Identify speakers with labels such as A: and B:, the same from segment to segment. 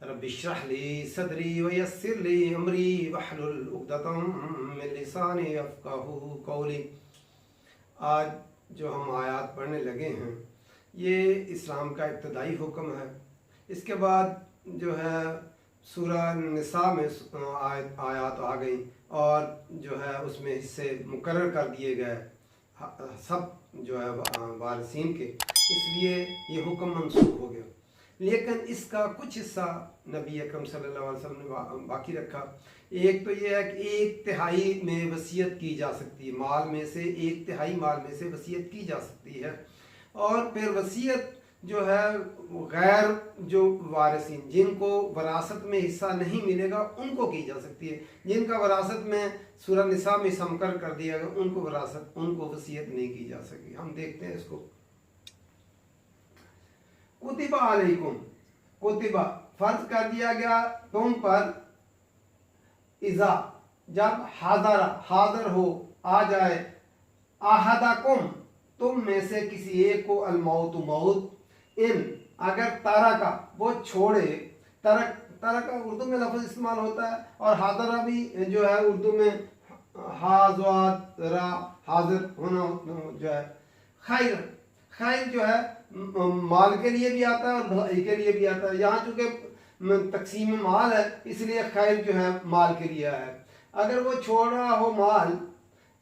A: Rabbi इश्रह ली सदरी वयस्सिर ली अमरी वहलुल उक़दतम मिन लिसानी यफ़क़हू क़ौली। आज जो हम आयत पढ़ने लगे हैं ये इस्लाम का इब्तदाई हुक्म है। इसके बाद जो है सूरह निसा में आयत आ गई और जो है उसमें हिस्से मुकर्रर कर दिए गए सब जो है वारिसीन के, इसलिए ये हुक्म मनसूख हो गया। लेकिन इसका कुछ हिस्सा नबी अकरम सल्लल्लाहु अलैहि वसल्लम ने बाकी रखा। एक तो ये है कि 1/3 में वसीयत की जा सकती है, माल में से 1/3 माल में से वसीयत की जा सकती है। और फिर वसीयत जो है गैर जो वारिसीन जिनको वरासत में हिस्सा नहीं मिलेगा उनको की जा सकती है। जिनका वरासत में सूरह निसा में समकर कर दिया गया उनको वसीयत नहीं की जा सकी। हम देखते हैं इसको। कुतिबा अलैकुम, कुतिबा फर्ज कर दिया गया तुम पर, इज़ा जब हाज़र हो आ जाए, आहदाकुम तुम में से किसी एक को, अलमौत मौत, इन अगर तरका वो छोड़े, तरक उर्दू में लफ्ज़ इस्तेमाल होता है और हाज़रा भी जो है उर्दू में हाज़िर होना जो है खैर जो है माल के लिए भी आता है और भलाई के लिए भी आता है। यहाँ चूँकि तकसीम माल है इसलिए खैर जो है माल के लिए है। अगर वो छोड़ रहा हो माल,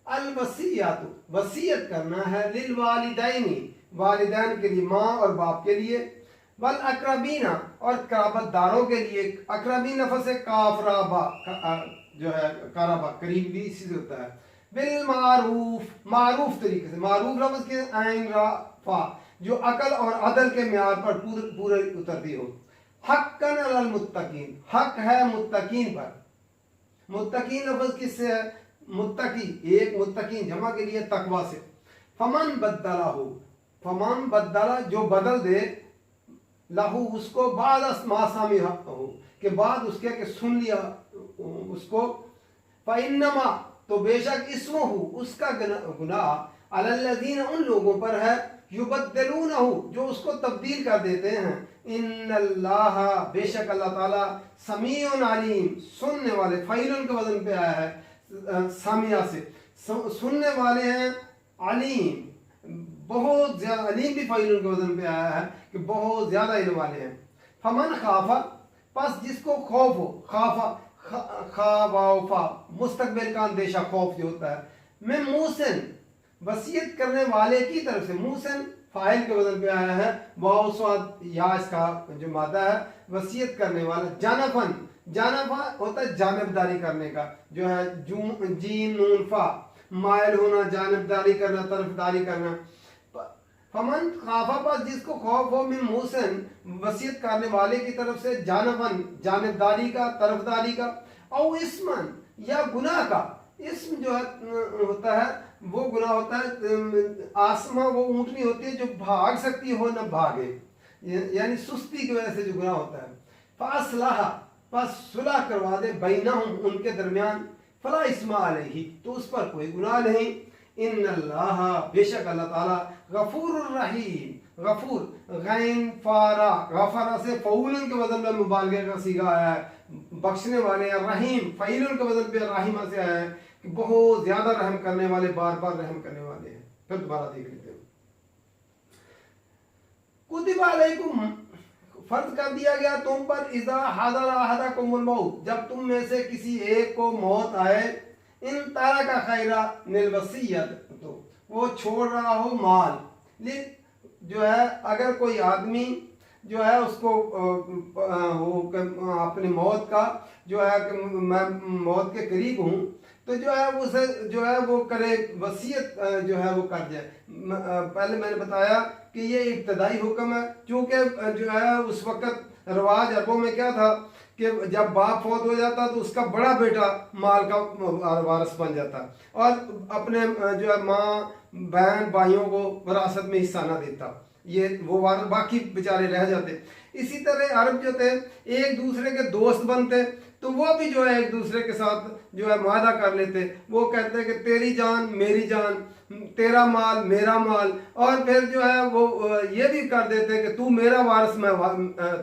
A: अल वसीयतु वसीयत करना है, लिल वालिदैनी वालिदैन के लिए, माँ और बाप के लिए, वल अकरबीना और कराबतदारों के लिए। अकरबीन लफ्ज़ से काफराबा जो है कराबा करीब भी इसी से होता है। बिल मारूफ तरीके से, मारूफ लफ्ज़ के आइन रा फा जो अकल और अदल के म्यार पर पूरे उतरती हो। हक्कन अलल मुत्तकीन हक है मुत्तकीन पर। मुत्तकीन लफ्ज़ किससे है? मुत्तकी एक, मुत्तकीन जमा के लिए तकवा से। फमन बद्दला जो बदल दे, लहू उसको बाद मासामी हो के बाद उसके के सुन लिया उसको, फ़इन्नमा तो बेशक इसमहु उसका गुनाह, अलल्लज़ीन उन लोगों पर है, युबद्दिलूनहु जो उसको तब्दील कर देते हैं। इन्नल्लाह बेशक अल्लाह ताला समीउन अलीम सुनने वाले, फ़ईलुन के वजन पे आया है सामिया से, सुनने वाले हैं, अलीम बहुत ज्यादा, अलीम भी फ़ईलुन के वजन पे आया है कि बहुत ज्यादा इल्म वाले हैं। फमन खाफा पस जिसको खौफ हो, खाफा मुस्तकबिल का अंदेशा खौफ जो होता है, मैं मूसन वसीयत करने वाले की तरफ से, मूसन फाइल के वजन पे आया है, वाव स्वाद या इसका जो मादा है, वसीयत करने वाला। जानफा होता है जानबदारी करने का, जो है जीन नून फा मायल होना, जानबदारी करना, तरफदारी करना। फमन खाफा पर जिसको खौफ हो, मिन मूसन वसीयत करने वाले की तरफ से, जानफन जानबदारी का, तरफदारी का, और इसमन या गुनाह का। इसम जो है होता है वो गुनाह होता है, आसमा वो ऊँटनी होती है जो भाग सकती हो न भागे, यानी सुस्ती की वजह से जो गुनाह होता है। फासलाह बस सुलह करवा दे, बैनहुम उनके दरमियान, फला इस्मा अलैहि तो उस पर कोई गुनाह नहीं। इन्नल्लाह बेशक अल्लाह ताला गफूरुर रहीम, गफूर गैन फारा गफरा से फऊलन के वजन में मुबालगे का सीगा आया है, बख्शने वाले हैं। रहीम फ़ईलुन के वजन पे राहिमा से आया है कि बहुत ज्यादा रहम करने वाले, बार बार रहम करने वाले हैं। फिर दोबारा देख लेते हैं। कुतिबा अलैकुम फर्ज कर दिया गया तुम पर, इज़ा हाज़र अहदकुमुल मौत जब तुम में से किसी एक को मौत आए, इन तरका खैरा निल वसीयत तो वो छोड़ रहा हो माल, जो है अगर कोई आदमी जो है उसको वो अपनी मौत का जो है कि मैं मौत के करीब हूँ तो जो है उसे जो है वो करे, वसीयत जो है वो कर जाए। पहले मैंने बताया कि ये इब्तदाई हुक्म है, चूँकि जो है उस वक़्त रवाज अरबों में क्या था कि जब बाप फौत हो जाता तो उसका बड़ा बेटा माल का वारिस बन जाता और अपने जो है माँ बहन भाइयों को विरासत में हिस्सा ना देता। ये वो वारस बाकी बेचारे रह जाते। इसी तरह अरब जो थे एक दूसरे के दोस्त बनते, तो वो भी जो है एक दूसरे के साथ जो है वादा कर लेते। वो कहते कि तेरी जान मेरी जान, तेरा माल मेरा माल, और फिर जो है वो ये भी कर देते कि तू मेरा वारिस मैं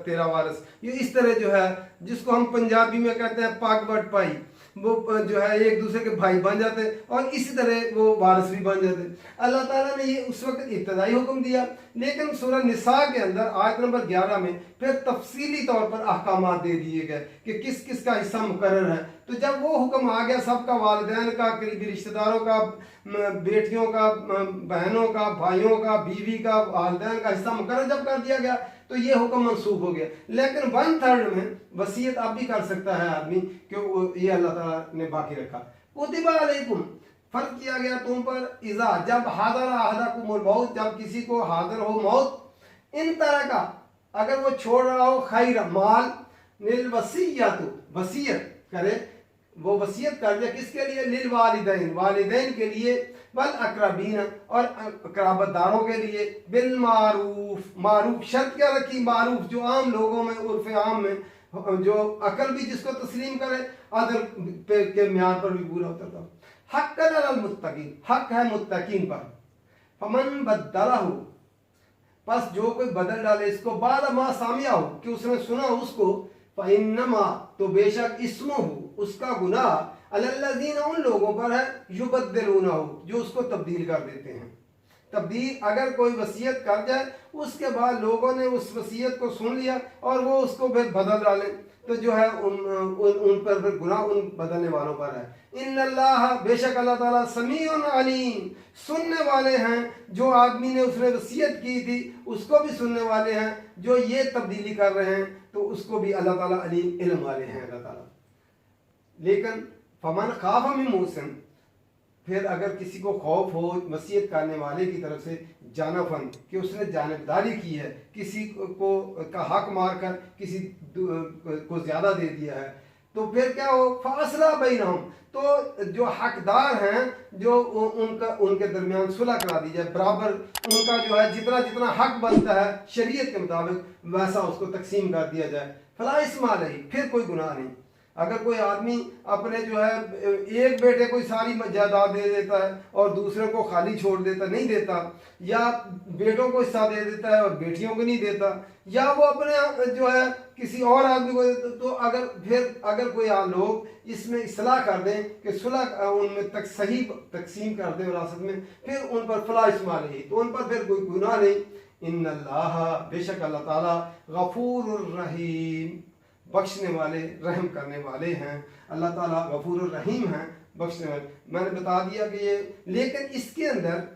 A: तेरा वारिस। ये इस तरह जो है, जिसको हम पंजाबी में कहते हैं पाक बट पाई, वो जो है एक दूसरे के भाई बन जाते और इसी तरह वो वारिस भी बन जाते। अल्लाह ताला ने ये उस वक्त इब्तदाई हुक्म दिया, लेकिन सूरह निसा के अंदर आयत नंबर 11 में फिर तफसीली तौर पर अहकामात दे दिए गए कि किस किस का हिस्सा मुकर्रर है। तो जब वो हुक्म आ गया सबका, वालिदैन का, करीबी रिश्तेदारों का, बेटियों का, बहनों का, भाइयों का, बीवी का, वालिदैन का हिस्सा मुकर्रर जब कर दिया गया तो ये हुक्म मनसूख हो गया। लेकिन 1/3 में वसीयत अब भी कर सकता है आदमी, क्योंकि ये अल्लाह ताला ने बाकी रखा। कुतिबा अलैकुम, फर्ज किया गया तुम पर, इज़ा जब हादर अहदकुमुल मौत, जब किसी को हाजिर हो मौत, इन तरह का अगर वो छोड़ रहा हो खैर माल, लिल वसीयतु, वसीयत करे, वो वसीयत कर दिया किसके लिए, लिल वालिदैन, वालिदैन के लिए, बल अकरबीन, और कराबतदारों के लिए, बिल मारूफ, मारूफ शर्त क्या रखी, मारूफ जो आम लोगों में, उर्फ आम में, जो अकल भी जिसको तस्लीम करे, अदल के म्यार पर भी पूरा उतरता। हक अल मुत्तकीन, हक है मुत्तकीन पर। फमन बदलहु, बस जो कोई बदल डाले इसको, बाद मा सामिया हो कि उसने सुना उसको, फइन्नमा, तो बेशक इस्मुहु, उसका गुनाह, अलल्लज़ीन, उन लोगों पर है, युबद्दिलूनहु, जो उसको तब्दील कर देते हैं। तब्दील, अगर कोई वसीयत कर जाए उसके बाद लोगों ने उस वसीयत को सुन लिया और वो उसको फिर बदल डाले, तो जो है उन पर फिर गुनाह उन बदलने वालों पर है। इन्नल्लाह, बेशक अल्लाह ताला, समीउन अलीम, सुनने वाले हैं। जो आदमी ने उसने वसीयत की थी उसको भी सुनने वाले हैं, जो ये तब्दीली कर रहे हैं तो उसको भी अल्लाह ताला अलीम, इल्म वाले हैं अल्लाह ताला। लेकिन फमन खाफ मिन मूसिन, फिर अगर किसी को खौफ हो वसीयत करने वाले की तरफ से, जानफन, कि उसने जानबदारी की है, किसी को का हक मारकर किसी को ज्यादा दे दिया है, तो फिर क्या हो, फासला बैनहुम, तो जो हकदार हैं जो उनके दरमियान सुलह करा दी जाए, बराबर उनका जो है जितना जितना हक बनता है शरीयत के मुताबिक वैसा उसको तकसीम कर दिया जाए। फला इस्मा अलैहि, फिर कोई गुनाह नहीं। अगर कोई आदमी अपने जो है एक बेटे को सारी जायदाद दे देता है और दूसरे को खाली छोड़ देता, नहीं देता, या बेटों को हिस्सा दे देता है और बेटियों को नहीं देता, या वो अपने जो है किसी और आदमी को देता, तो अगर कोई लोग इसमें इस्लाह कर दें कि सुलह उनमें तक सही तकसीम कर दें विरासत में, फिर उन पर फला इस्मा नहीं, तो उन पर फिर कोई गुनाह नहीं। इन्नल्लाह, बेशक अल्लाह ताला, गफूरुर रहीम, बख्शने वाले, रहम करने वाले हैं। अल्लाह ताला गफूर रहीम हैं, बख्शने वाले। मैंने बता दिया कि ये, लेकिन इसके अंदर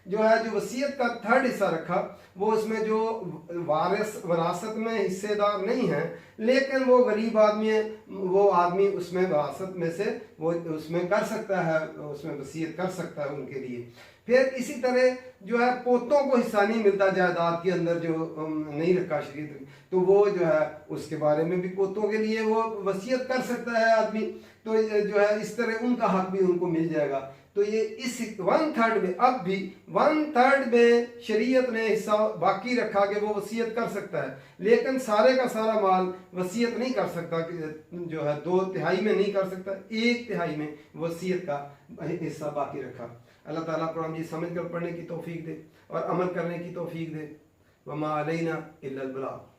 A: जो है जो वसीयत का 3rd हिस्सा रखा, वो इसमें जो वारिस विरासत में हिस्सेदार नहीं है, लेकिन वो गरीब आदमी है, वो आदमी उसमें विरासत में से वो उसमें कर सकता है, उसमें वसीयत कर सकता है उनके लिए। फिर इसी तरह जो है पोतों को हिस्सा नहीं मिलता जायदाद के अंदर, जो नहीं रखा शरीयत, तो वो जो है उसके बारे में भी पोतों के लिए वो वसीयत कर सकता है आदमी, तो जो है इस तरह उनका हक भी उनको मिल जाएगा। तो ये इस 1/3 में, अब भी 1/3 में शरीयत ने हिस्सा बाकी रखा कि वो वसीयत कर सकता है, लेकिन सारे का सारा माल वसीयत नहीं कर सकता, जो है 2/3 में नहीं कर सकता, 1/3 में वसीयत का हिस्सा बाकी रखा। अल्लाह ताला कुरान जी समझ कर पढ़ने की तौफीक दे और अमल करने की तौफीक दे। वमा अलैना इल्लल बलाग।